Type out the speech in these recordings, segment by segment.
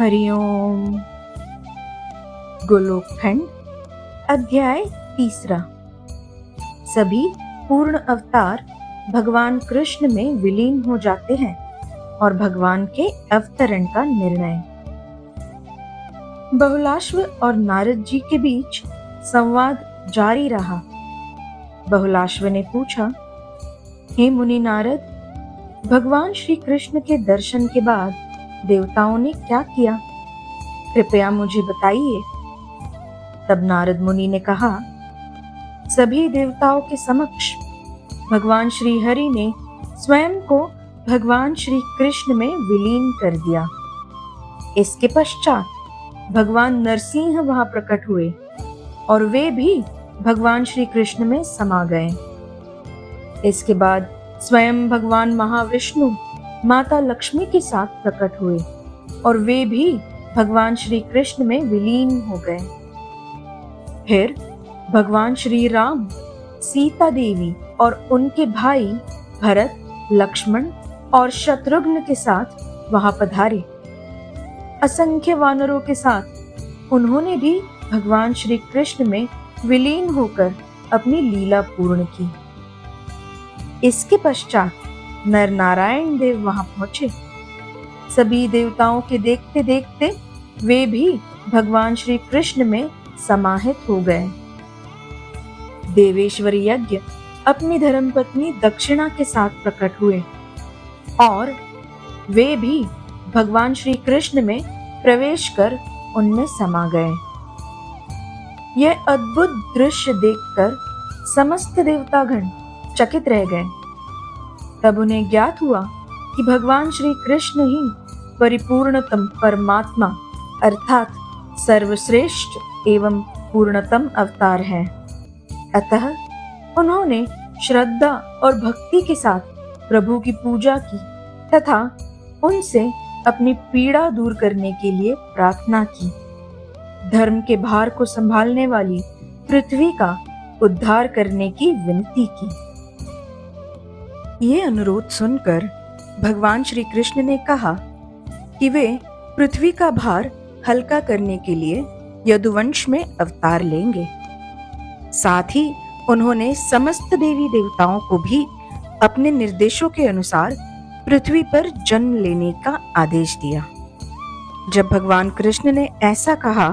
हरिओम। गोलोकखंड अध्याय 3। सभी पूर्ण अवतार भगवान कृष्ण में विलीन हो जाते हैं और भगवान के अवतरण का निर्णय। बहुलाश्व और नारद जी के बीच संवाद जारी रहा। बहुलाश्व ने पूछा, हे मुनि नारद, भगवान श्री कृष्ण के दर्शन के बाद देवताओं ने क्या किया? कृपया मुझे बताइए। तब नारद मुनि ने कहा, सभी देवताओं के समक्ष भगवान श्री हरि ने स्वयं को भगवान श्री कृष्ण में विलीन कर दिया। इसके पश्चात भगवान नरसिंह वहां प्रकट हुए और वे भी भगवान श्री कृष्ण में समा गए। इसके बाद स्वयं भगवान महाविष्णु माता लक्ष्मी के साथ प्रकट हुए और वे भी भगवान श्री कृष्ण में विलीन हो गए। फिर भगवान श्री राम सीता देवी और उनके भाई भरत, लक्ष्मण और शत्रुघ्न के साथ वहां पधारे। असंख्य वानरों के साथ उन्होंने भी भगवान श्री कृष्ण में विलीन होकर अपनी लीला पूर्ण की। इसके पश्चात नर नारायण देव वहां पहुंचे। सभी देवताओं के देखते देखते वे भी भगवान श्री कृष्ण में समाहित हो गए। देवेश्वर यज्ञ अपनी धर्मपत्नी दक्षिणा के साथ प्रकट हुए और वे भी भगवान श्री कृष्ण में प्रवेश कर उनमें समा गए। यह अद्भुत दृश्य देखकर समस्त देवतागण चकित रह गए। तब उन्हें ज्ञात हुआ कि भगवान श्री कृष्ण ही परिपूर्णतम परमात्मा अर्थात सर्वश्रेष्ठ एवं पूर्णतम अवतार है। अतः उन्होंने श्रद्धा और भक्ति के साथ प्रभु की पूजा की तथा उनसे अपनी पीड़ा दूर करने के लिए प्रार्थना की। धर्म के भार को संभालने वाली पृथ्वी का उद्धार करने की विनती की। ये अनुरोध सुनकर भगवान श्री कृष्ण ने कहा कि वे पृथ्वी का भार हल्का करने के लिए यदुवंश में अवतार लेंगे। साथ ही उन्होंने समस्त देवी देवताओं को भी अपने निर्देशों के अनुसार पृथ्वी पर जन्म लेने का आदेश दिया। जब भगवान कृष्ण ने ऐसा कहा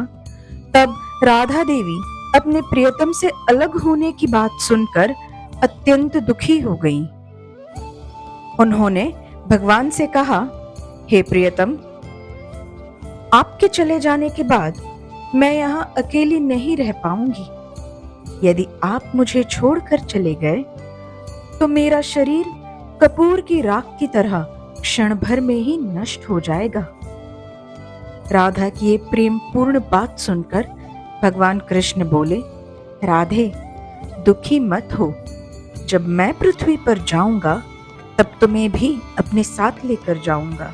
तब राधा देवी अपने प्रियतम से अलग होने की बात सुनकर अत्यंत दुखी हो गईं। उन्होंने भगवान से कहा, हे प्रियतम, आपके चले जाने के बाद मैं यहाँ अकेली नहीं रह पाऊंगी। यदि आप मुझे छोड़कर चले गए तो मेरा शरीर कपूर की राख की तरह क्षण भर में ही नष्ट हो जाएगा। राधा की ये प्रेम पूर्ण बात सुनकर भगवान कृष्ण बोले, राधे, दुखी मत हो। जब मैं पृथ्वी पर जाऊंगा तब तुम्हें भी अपने साथ लेकर जाऊंगा।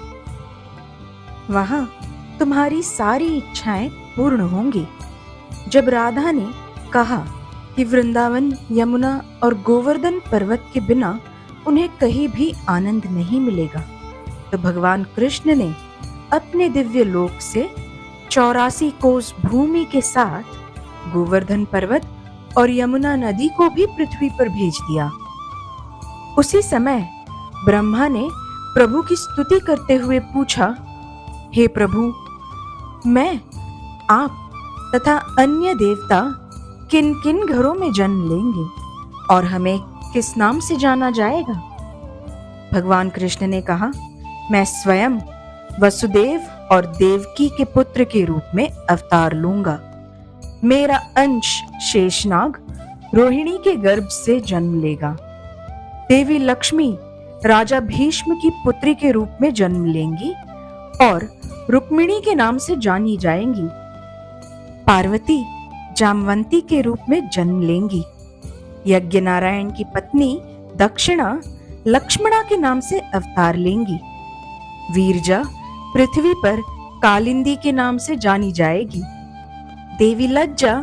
वहां तुम्हारी सारी इच्छाएं पूर्ण होंगी। जब राधा ने कहा कि वृंदावन, यमुना और गोवर्धन पर्वत के बिना उन्हें कहीं भी आनंद नहीं मिलेगा, तो भगवान कृष्ण ने अपने दिव्य लोक से 84 कोस भूमि के साथ गोवर्धन पर्वत और यमुना नदी को भी पृथ्वी पर भेज दिया। उसी समय ब्रह्मा ने प्रभु की स्तुति करते हुए पूछा, हे प्रभु, मैं, आप तथा अन्य देवता किन किन घरों में जन्म लेंगे और हमें किस नाम से जाना जाएगा? भगवान कृष्ण ने कहा, मैं स्वयं वसुदेव और देवकी के पुत्र के रूप में अवतार लूंगा। मेरा अंश शेषनाग रोहिणी के गर्भ से जन्म लेगा। देवी लक्ष्मी राजा भीष्म की पुत्री के रूप में जन्म लेंगी और रुक्मिणी के नाम से जानी जाएंगी। पार्वती जामवंती के रूप में जन्म लेंगी। यज्ञ नारायण की पत्नी दक्षिणा लक्ष्मणा के नाम से अवतार लेंगी। वीरजा पृथ्वी पर कालिंदी के नाम से जानी जाएगी। देवी लज्जा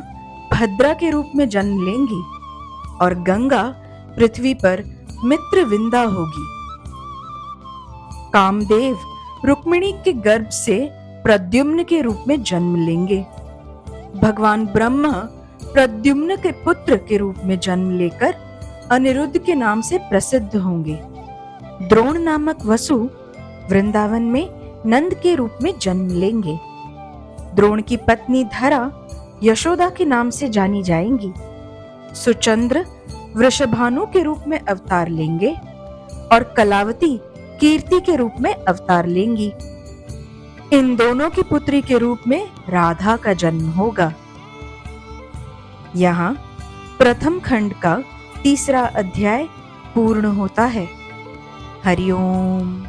भद्रा के रूप में जन्म लेंगी और गंगा पृथ्वी पर मित्रविंदा होगी। कामदेव रुक्मिणी के गर्भ से प्रद्युम्न के रूप में जन्म लेंगे। भगवान ब्रह्मा प्रद्युम्न के पुत्र के रूप में जन्म लेकर अनिरुद्ध के नाम से प्रसिद्ध होंगे। द्रोण नामक वसु वृंदावन में नंद के रूप में जन्म लेंगे। द्रोण की पत्नी धरा यशोदा के नाम से जानी जाएंगी। सुचंद्र वृषभानु के रूप में अवतार लेंगे और कलावती कीर्ति के रूप में अवतार लेंगी। इन दोनों की पुत्री के रूप में राधा का जन्म होगा। यहाँ प्रथम खंड का तीसरा अध्याय पूर्ण होता है। हरिओम।